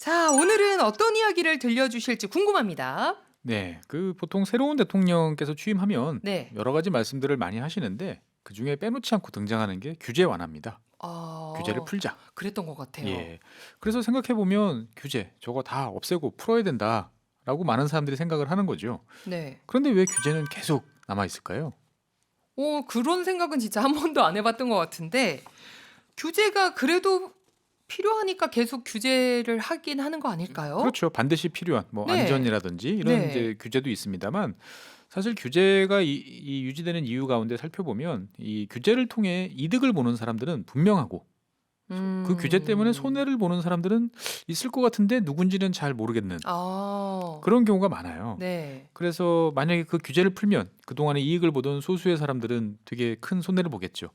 자, 오늘은 어떤 이야기를 들려주실지 궁금합니다. 네, 보통 새로운 대통령께서 취임하면 네. 여러 가지 말씀들을 많이 하시는데 그중에 빼놓지 않고 등장하는 게 규제 완화입니다. 규제를 아, 풀자. 그랬던 것 같아요. 예. 그래서 생각해 보면 규제 저거 다 없애고 풀어야 된다라고 많은 사람들이 생각을 하는 거죠. 네. 그런데 왜 규제는 계속 남아 있을까요? 그런 생각은 진짜 한 번도 안 해봤던 것 같은데, 규제가 그래도 필요하니까 계속 규제를 하긴 하는 거 아닐까요? 그렇죠. 반드시 필요한 뭐 네. 안전이라든지 이런 네. 이제 규제도 있습니다만 사실 규제가 이 유지되는 이유 가운데 살펴보면 이 규제를 통해 이득을 보는 사람들은 분명하고 그 규제 때문에 음. 손해를 보는 사람들은 있을 것 같은데 누군지는 잘 모르겠는 아, 그런 경우가 많아요. 네. 그래서 만약에 그 규제를 풀면 그동안에 이익을 보던 소수의 사람들은 되게 큰 손해를 보겠죠.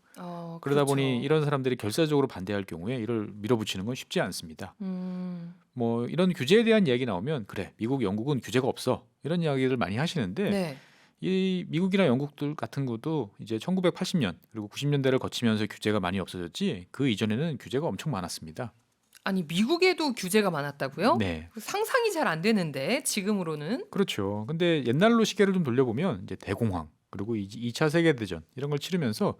그러다 보니 그렇죠. 이런 사람들이 결사적으로 반대할 경우에 이를 밀어붙이는 건 쉽지 않습니다. 음. 뭐 이런 규제에 대한 이야기 나오면 그래 미국, 영국은 규제가 없어 이런 이야기를 많이 하시는데 네. 이 미국이나 영국들 같은 것도 이제 1980년 그리고 90년대를 거치면서 규제가 많이 없어졌지 그 이전에는 규제가 엄청 많았습니다. 아니, 미국에도 규제가 많았다고요? 네, 상상이 잘 안 되는데, 지금으로는? 그렇죠. 근데 옛날로 시계를 좀 돌려보면 이제 대공황 그리고 2차 세계대전 이런 걸 치르면서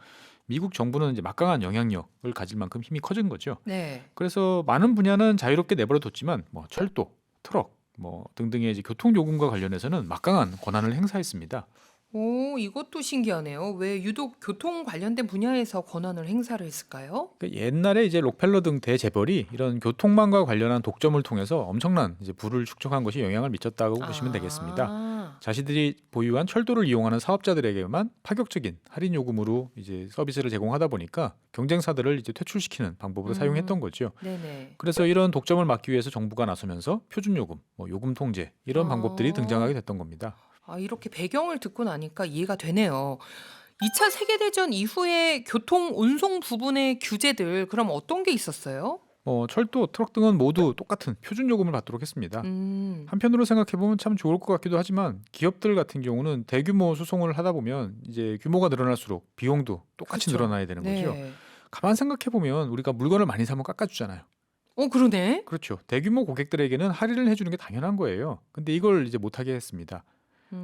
미국 정부는 이제 막강한 영향력을 가질 만큼 힘이 커진 거죠. 네. 그래서 많은 분야는 자유롭게 내버려 뒀지만 뭐 철도, 트럭 뭐 등등의 이제 교통 요금과 관련해서는 막강한 권한을 행사했습니다. 오, 이것도 신기하네요. 왜 유독 교통 관련된 분야에서 권한을 행사를 했을까요? 그러니까 옛날에 이제 록펠러 등 대재벌이 이런 교통망과 관련한 독점을 통해서 엄청난 이제 부를 축적한 것이 영향을 미쳤다고 보시면 되겠습니다. 아, 자신들이 보유한 철도를 이용하는 사업자들에게만 파격적인 할인 요금으로 이제 서비스를 제공하다 보니까 경쟁사들을 이제 퇴출시키는 방법으로 사용했던 거죠. 네네. 그래서 이런 독점을 막기 위해서 정부가 나서면서 표준 요금, 뭐 요금 통제 이런 방법들이 아, 등장하게 됐던 겁니다. 이렇게 배경을 듣고 나니까 이해가 되네요. 2차 세계대전 이후에 교통 운송 부분의 규제들, 그럼 어떤 게 있었어요? 철도, 트럭 등은 모두 똑같은 표준 요금을 받도록 했습니다. 음, 한편으로 생각해 보면 참 좋을 것 같기도 하지만 기업들 같은 경우는 대규모 수송을 하다 보면 이제 규모가 늘어날수록 비용도 똑같이 그렇죠. 늘어나야 되는 거죠. 네. 가만 생각해 보면 우리가 물건을 많이 사면 깎아주잖아요. 그러네. 그렇죠. 대규모 고객들에게는 할인을 해주는 게 당연한 거예요. 근데 이걸 이제 못하게 했습니다.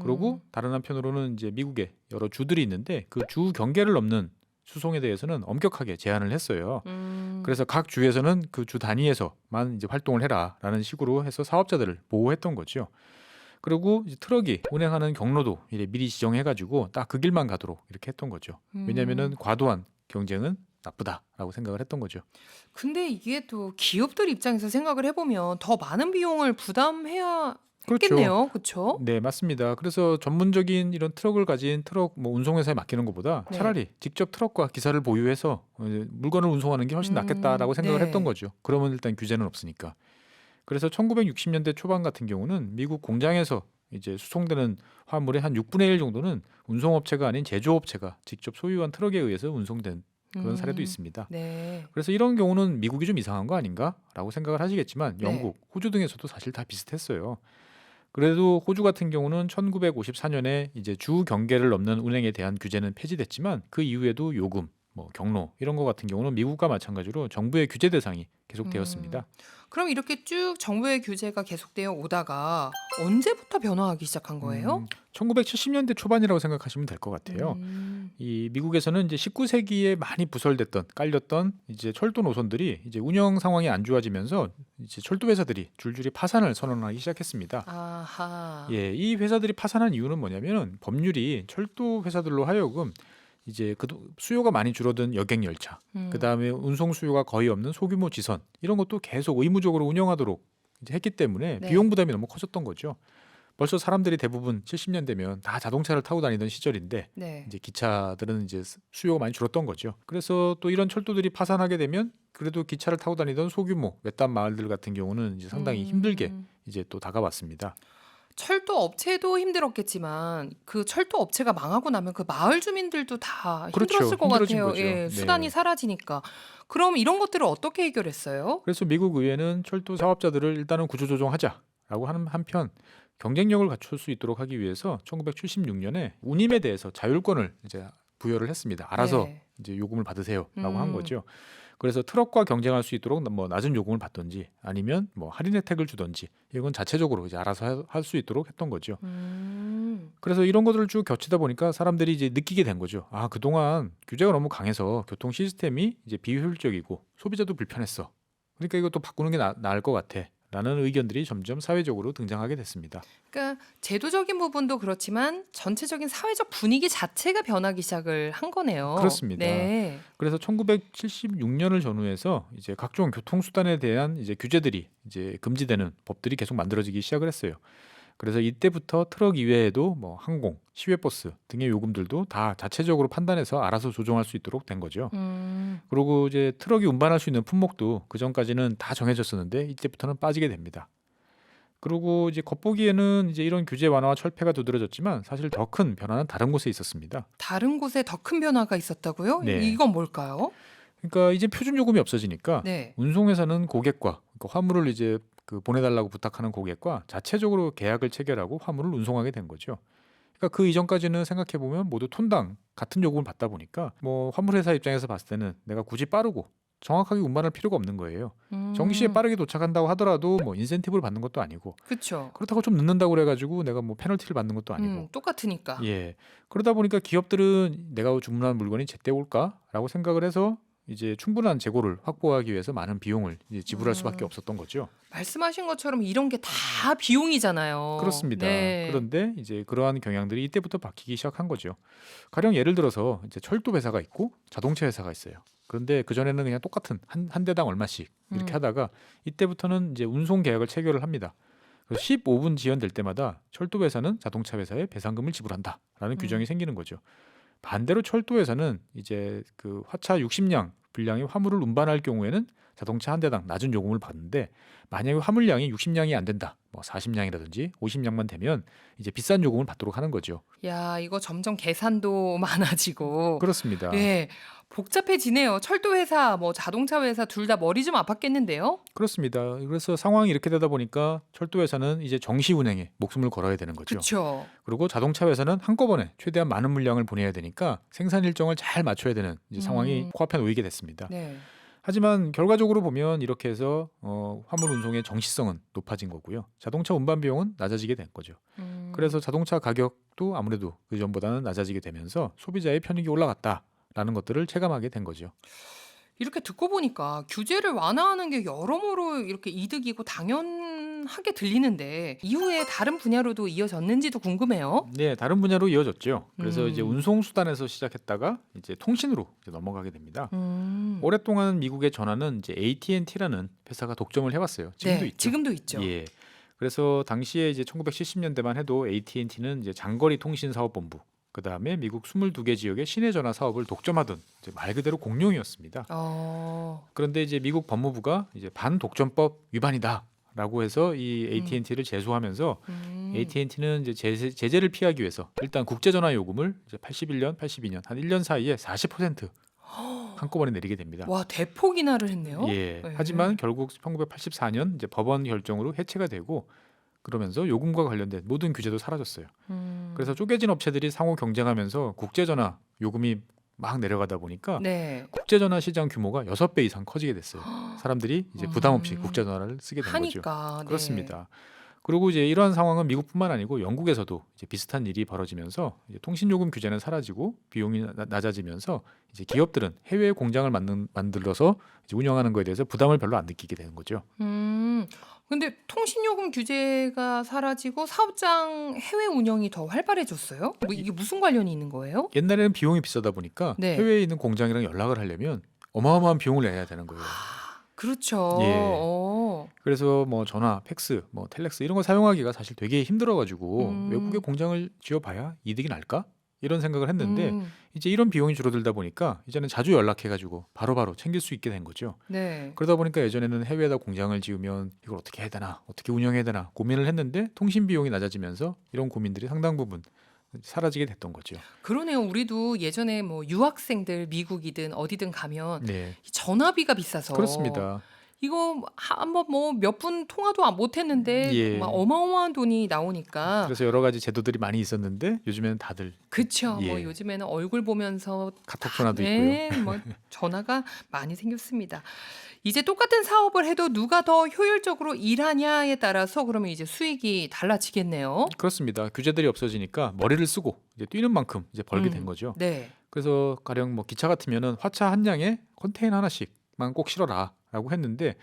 그리고 음, 다른 한편으로는 이제 미국에 여러 주들이 있는데 그 주 경계를 넘는 수송에 대해서는 엄격하게 제한을 했어요. 음, 그래서 각 주에서는 그 주 단위에서만 이제 활동을 해라라는 식으로 해서 사업자들을 보호했던 거죠. 그리고 이제 트럭이 운행하는 경로도 이제 미리 지정해가지고 딱 그 길만 가도록 이렇게 했던 거죠. 왜냐하면은 음. 과도한 경쟁은 나쁘다라고 생각을 했던 거죠. 근데 이게 또 기업들 입장에서 생각을 해보면 더 많은 비용을 부담해야 그렇죠. 했겠네요. 그쵸? 네, 맞습니다. 그래서 전문적인 이런 트럭을 가진 트럭 뭐 운송회사에 맡기는 것보다 네. 차라리 직접 트럭과 기사를 보유해서 물건을 운송하는 게 훨씬 낫겠다라고 생각을 했던 네. 거죠. 그러면 일단 규제는 없으니까. 그래서 1960년대 초반 같은 경우는 미국 공장에서 이제 수송되는 화물의 한 6분의 1 정도는 운송업체가 아닌 제조업체가 직접 소유한 트럭에 의해서 운송된 그런 사례도 음, 있습니다. 네. 그래서 이런 경우는 미국이 좀 이상한 거 아닌가라고 생각을 하시겠지만 네. 영국, 호주 등에서도 사실 다 비슷했어요. 그래도 호주 같은 경우는 1954년에 이제 주 경계를 넘는 운행에 대한 규제는 폐지됐지만 그 이후에도 요금, 뭐 경로 이런 거 같은 경우는 미국과 마찬가지로 정부의 규제 대상이 음, 계속되었습니다. 그럼 이렇게 쭉 정부의 규제가 계속되어 오다가 언제부터 변화하기 시작한 거예요? 1970년대 초반이라고 생각하시면 될 것 같아요. 음, 이 미국에서는 이제 19세기에 많이 부설됐던 깔렸던 이제 철도 노선들이 이제 운영 상황이 안 좋아지면서 이제 철도 회사들이 줄줄이 파산을 선언하기 시작했습니다. 아하. 예, 이 회사들이 파산한 이유는 뭐냐면은 법률이 철도 회사들로 하여금 이제 그 수요가 많이 줄어든 여객 열차, 그 음, 다음에 운송 수요가 거의 없는 소규모 지선 이런 것도 계속 의무적으로 운영하도록 이제 했기 때문에 비용 네. 부담이 너무 커졌던 거죠. 벌써 사람들이 대부분 70년대면 다 자동차를 타고 다니던 시절인데 네. 이제 기차들은 이제 수요가 많이 줄었던 거죠. 그래서 또 이런 철도들이 파산하게 되면 그래도 기차를 타고 다니던 소규모 외딴 마을들 같은 경우는 이제 상당히 힘들게 음, 이제 또 다가왔습니다. 철도 업체도 힘들었겠지만 그 철도 업체가 망하고 나면 그 마을 주민들도 다 그렇죠. 힘들었을 것 힘들어진 같아요. 거죠. 예, 수단이 네. 사라지니까. 그럼 이런 것들을 어떻게 해결했어요? 그래서 미국 의회는 철도 사업자들을 일단은 구조조정하자라고 하는 한편 경쟁력을 갖출 수 있도록 하기 위해서 1976년에 운임에 대해서 자율권을 이제 부여를 했습니다. 알아서 네. 이제 요금을 받으세요라고 한 음, 거죠. 그래서 트럭과 경쟁할 수 있도록 뭐 낮은 요금을 받든지 아니면 뭐 할인 혜택을 주든지 이건 자체적으로 이제 알아서 할 수 있도록 했던 거죠. 그래서 이런 것들을 쭉 겹치다 보니까 사람들이 이제 느끼게 된 거죠. 아, 그동안 규제가 너무 강해서 교통 시스템이 이제 비효율적이고 소비자도 불편했어. 그러니까 이것도 바꾸는 게 나을 것 같아. 라는 의견들이 점점 사회적으로 등장하게 됐습니다. 그러니까 제도적인 부분도 그렇지만 전체적인 사회적 분위기 자체가 변하기 시작을 한 거네요. 그렇습니다. 네. 그래서 1976년을 전후해서 이제 각종 교통수단에 대한 이제 규제들이 이제 금지되는 법들이 계속 만들어지기 시작을 했어요. 그래서 이때부터 트럭 이외에도 뭐 항공, 시외버스 등의 요금들도 다 자체적으로 판단해서 알아서 조정할 수 있도록 된 거죠. 그리고 이제 트럭이 운반할 수 있는 품목도 그 전까지는 다 정해졌었는데 이때부터는 빠지게 됩니다. 그리고 이제 겉보기에는 이제 이런 규제 완화와 철폐가 두드러졌지만 사실 더 큰 변화는 다른 곳에 있었습니다. 다른 곳에 더 큰 변화가 있었다고요? 네. 이건 뭘까요? 그러니까 이제 표준 요금이 없어지니까 네. 운송회사는 고객과 그러니까 화물을 이제 보내달라고 부탁하는 고객과 자체적으로 계약을 체결하고 화물을 운송하게 된 거죠. 그러니까 그 이전까지는 생각해 보면 모두 톤당 같은 요금을 받다 보니까 뭐 화물회사 입장에서 봤을 때는 내가 굳이 빠르고 정확하게 운반할 필요가 없는 거예요. 정시에 빠르게 도착한다고 하더라도 뭐 인센티브를 받는 것도 아니고 그렇죠. 그렇다고 좀 늦는다고 그래가지고 내가 뭐 페널티를 받는 것도 아니고 똑같으니까. 예, 그러다 보니까 기업들은 내가 주문한 물건이 제때 올까라고 생각을 해서 이제 충분한 재고를 확보하기 위해서 많은 비용을 이제 지불할 수밖에 없었던 거죠. 말씀하신 것처럼 이런 게 다 비용이잖아요. 그렇습니다. 네. 그런데 이제 그러한 경향들이 이때부터 바뀌기 시작한 거죠. 가령 예를 들어서 이제 철도 회사가 있고 자동차 회사가 있어요. 그런데 그 전에는 그냥 똑같은 한 대당 얼마씩 이렇게 하다가 이때부터는 이제 운송 계약을 체결을 합니다. 그래서 15분 지연될 때마다 철도 회사는 자동차 회사에 배상금을 지불한다라는 규정이 생기는 거죠. 반대로 철도 회사는 이제 그 화차 60량 분량의 화물을 운반할 경우에는 자동차 한 대당 낮은 요금을 받는데 만약에 화물량이 60량이 안 된다, 뭐 40량이라든지 50량만 되면 이제 비싼 요금을 받도록 하는 거죠. 야, 이거 점점 계산도 많아지고. 그렇습니다. 예. 복잡해지네요. 철도 회사, 뭐 자동차 회사 둘 다 머리 좀 아팠겠는데요? 그렇습니다. 그래서 상황이 이렇게 되다 보니까 철도 회사는 이제 정시 운행에 목숨을 걸어야 되는 거죠. 그렇죠. 그리고 자동차 회사는 한꺼번에 최대한 많은 물량을 보내야 되니까 생산 일정을 잘 맞춰야 되는 이제 상황이 코앞에 놓이게 됐습니다. 네. 하지만 결과적으로 보면 이렇게 해서 화물 운송의 정시성은 높아진 거고요. 자동차 운반 비용은 낮아지게 된 거죠. 그래서 자동차 가격도 아무래도 그 전보다는 낮아지게 되면서 소비자의 편익이 올라갔다라는 것들을 체감하게 된 거죠. 이렇게 듣고 보니까 규제를 완화하는 게 여러모로 이렇게 이득이고 당연하게 들리는데 이후에 다른 분야로도 이어졌는지도 궁금해요. 네, 다른 분야로 이어졌죠. 그래서 음. 이제 운송 수단에서 시작했다가 이제 통신으로 이제 넘어가게 됩니다. 음. 오랫동안 미국의 전화는 이제 AT&T라는 회사가 독점을 해왔어요. 지금도 네, 있죠. 지금도 있죠. 예. 그래서 당시에 이제 1970년대만 해도 AT&T는 이제 장거리 통신 사업본부, 그 다음에 미국 22개 지역의 시내 전화 사업을 독점하던 이제 말 그대로 공룡이었습니다. 그런데 이제 미국 법무부가 이제 반독점법 위반이다라고 해서 이 AT&T를 제소하면서 AT&T는 이제 제재를 피하기 위해서 일단 국제전화 요금을 이제 81년, 82년 한 1년 사이에 40% 한꺼번에 내리게 됩니다. 와, 대폭 인하를 했네요. 예. 네. 하지만 결국 1984년 이제 법원 결정으로 해체가 되고 그러면서 요금과 관련된 모든 규제도 사라졌어요. 그래서 쪼개진 업체들이 상호 경쟁하면서 국제전화 요금이 막 내려가다 보니까 네. 국제전화 시장 규모가 6배 이상 커지게 됐어요. 사람들이 이제 부담 없이 국제전화를 쓰게 된 거죠. 하니까. 네. 그렇습니다. 그리고 이제 이러한 상황은 미국뿐만 아니고 영국에서도 이제 비슷한 일이 벌어지면서 이제 통신요금 규제는 사라지고 비용이 낮아지면서 이제 기업들은 해외 공장을 만들어서 이제 운영하는 거에 대해서 부담을 별로 안 느끼게 되는 거죠. 근데 통신요금 규제가 사라지고 사업장 해외 운영이 더 활발해졌어요? 뭐 이게 무슨 관련이 있는 거예요? 옛날에는 비용이 비싸다 보니까 네. 해외에 있는 공장이랑 연락을 하려면 어마어마한 비용을 내야 되는 거예요. 그렇죠. 예. 그래서 뭐 전화, 팩스, 뭐 텔렉스 이런 거 사용하기가 사실 되게 힘들어가지고 외국에 공장을 지어봐야 이득이 날까? 이런 생각을 했는데 이제 이런 비용이 줄어들다 보니까 이제는 자주 연락해가지고 바로바로 챙길 수 있게 된 거죠. 네. 그러다 보니까 예전에는 해외에다 공장을 지으면 이걸 어떻게 해야 되나, 어떻게 운영해야 되나 고민을 했는데 통신 비용이 낮아지면서 이런 고민들이 상당 부분 사라지게 됐던 거죠. 그러네요. 우리도 예전에 뭐 유학생들 미국이든 어디든 가면 네, 전화비가 비싸서 그렇습니다. 이거 한번 뭐 몇 분 통화도 못 했는데 예. 막 어마어마한 돈이 나오니까. 그래서 여러 가지 제도들이 많이 있었는데 요즘에는 다들 그쵸. 예. 뭐 요즘에는 얼굴 보면서 카톡 전화도 있고요. 네, 뭐 전화가 많이 생겼습니다. 이제 똑같은 사업을 해도 누가 더 효율적으로 일하냐에 따라서 그러면 이제 수익이 달라지겠네요. 그렇습니다. 규제들이 없어지니까 머리를 쓰고 이제 뛰는 만큼 이제 벌게 된 거죠. 네. 그래서 가령 뭐 기차 같으면은 화차 한 량에 컨테이너 하나씩만 꼭 실어라라고 했는데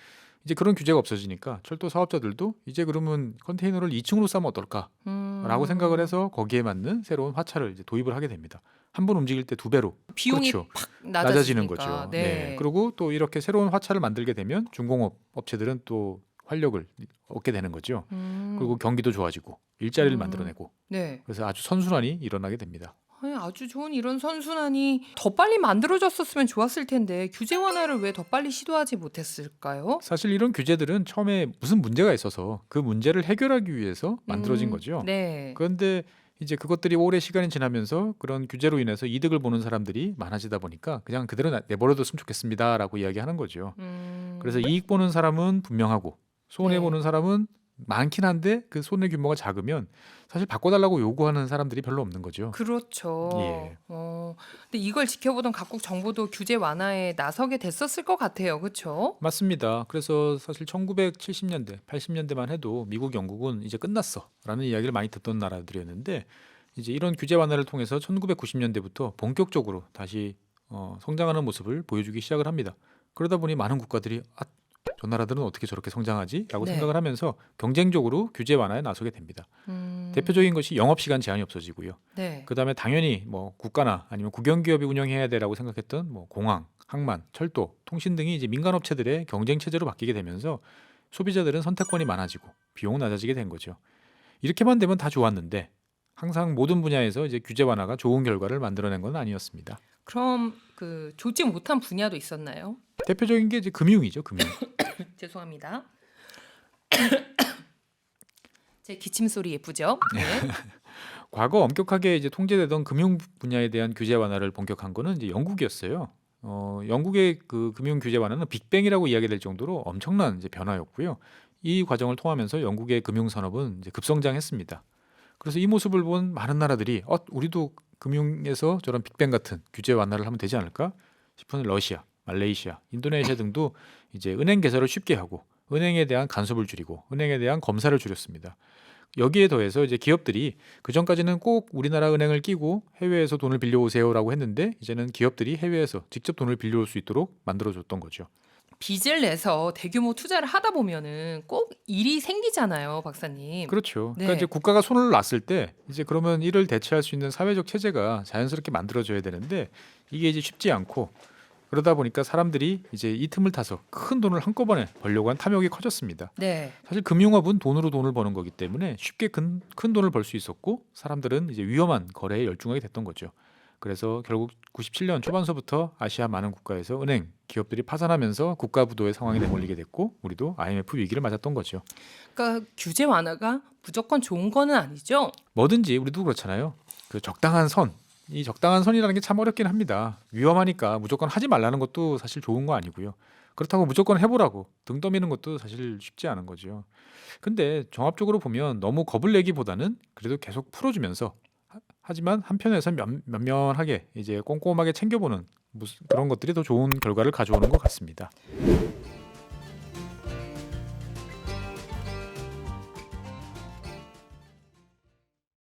이제 그런 규제가 없어지니까 철도 사업자들도 이제 그러면 컨테이너를 2층으로 싸면 어떨까라고 생각을 해서 거기에 맞는 새로운 화차를 이제 도입을 하게 됩니다. 한 번 움직일 때 2배로 비용이 그렇죠. 팍 낮아지는 낮아지니까. 거죠. 네. 그리고 또 이렇게 새로운 화차를 만들게 되면 중공업 업체들은 또 활력을 얻게 되는 거죠. 그리고 경기도 좋아지고 일자리를 만들어내고 네. 그래서 아주 선순환이 일어나게 됩니다. 아니, 아주 좋은 이런 선순환이 더 빨리 만들어졌었으면 좋았을 텐데 규제 완화를 왜 더 빨리 시도하지 못했을까요? 사실 이런 규제들은 처음에 무슨 문제가 있어서 그 문제를 해결하기 위해서 만들어진 거죠. 네. 그런데 이제 그것들이 오래 시간이 지나면서 그런 규제로 인해서 이득을 보는 사람들이 많아지다 보니까 그냥 그대로 내버려뒀으면 좋겠습니다라고 이야기하는 거죠. 그래서 이익 보는 사람은 분명하고 손해 네. 보는 사람은 많긴 한데 그 손해 규모가 작으면 사실 바꿔달라고 요구하는 사람들이 별로 없는 거죠. 그렇죠. 예. 근데 이걸 지켜보던 각국 정부도 규제 완화에 나서게 됐었을 것 같아요. 그렇죠? 맞습니다. 그래서 사실 1970년대, 80년대만 해도 미국, 영국은 이제 끝났어라는 이야기를 많이 듣던 나라들이었는데 이제 이런 규제 완화를 통해서 1990년대부터 본격적으로 다시 성장하는 모습을 보여주기 시작을 합니다. 그러다 보니 많은 국가들이 저 나라들은 어떻게 저렇게 성장하지?라고 네. 생각을 하면서 경쟁적으로 규제 완화에 나서게 됩니다. 대표적인 것이 영업시간 제한이 없어지고요. 네. 그다음에 당연히 뭐 국가나 아니면 국영기업이 운영해야 되라고 생각했던 뭐 공항, 항만, 철도, 통신 등이 이제 민간업체들의 경쟁 체제로 바뀌게 되면서 소비자들은 선택권이 많아지고 비용은 낮아지게 된 거죠. 이렇게만 되면 다 좋았는데 항상 모든 분야에서 이제 규제 완화가 좋은 결과를 만들어낸 건 아니었습니다. 그럼 그 좋지 못한 분야도 있었나요? 대표적인 게 이제 금융이죠, 금융. 죄송합니다. 제 기침 소리 예쁘죠? 네. 과거 엄격하게 이제 통제되던 금융 분야에 대한 규제 완화를 본격한 거는 이제 영국이었어요. 영국의 그 금융 규제 완화는 빅뱅이라고 이야기될 정도로 엄청난 이제 변화였고요. 이 과정을 통하면서 영국의 금융 산업은 이제 급성장했습니다. 그래서 이 모습을 본 많은 나라들이 우리도 금융에서 저런 빅뱅 같은 규제 완화를 하면 되지 않을까 싶은 러시아, 말레이시아, 인도네시아 등도 이제 은행 개설을 쉽게 하고 은행에 대한 간섭을 줄이고 은행에 대한 검사를 줄였습니다. 여기에 더해서 이제 기업들이 그 전까지는 꼭 우리나라 은행을 끼고 해외에서 돈을 빌려오세요라고 했는데 이제는 기업들이 해외에서 직접 돈을 빌려올 수 있도록 만들어줬던 거죠. 빚을 내서 대규모 투자를 하다 보면은 꼭 일이 생기잖아요, 박사님. 그렇죠. 네. 그러니까 이제 국가가 손을 놨을 때 이제 그러면 이를 대체할 수 있는 사회적 체제가 자연스럽게 만들어져야 되는데 이게 이제 쉽지 않고 그러다 보니까 사람들이 이제 이 틈을 타서 큰 돈을 한꺼번에 벌려고 한 탐욕이 커졌습니다. 네. 사실 금융업은 돈으로 돈을 버는 거기 때문에 쉽게 큰 돈을 벌 수 있었고 사람들은 이제 위험한 거래에 열중하게 됐던 거죠. 그래서 결국 97년 초반서부터 아시아 많은 국가에서 은행, 기업들이 파산하면서 국가 부도의 상황에 내몰리게 됐고 우리도 IMF 위기를 맞았던 거죠. 그러니까 규제 완화가 무조건 좋은 거는 아니죠? 뭐든지 우리도 그렇잖아요. 그 적당한 선, 이 적당한 선이라는 게 참 어렵긴 합니다. 위험하니까 무조건 하지 말라는 것도 사실 좋은 거 아니고요. 그렇다고 무조건 해보라고 등 떠미는 것도 사실 쉽지 않은 거죠. 근데 종합적으로 보면 너무 겁을 내기보다는 그래도 계속 풀어주면서 하지만 한편에서 면면하게 이제 꼼꼼하게 챙겨보는 그런 것들이 더 좋은 결과를 가져오는 것 같습니다.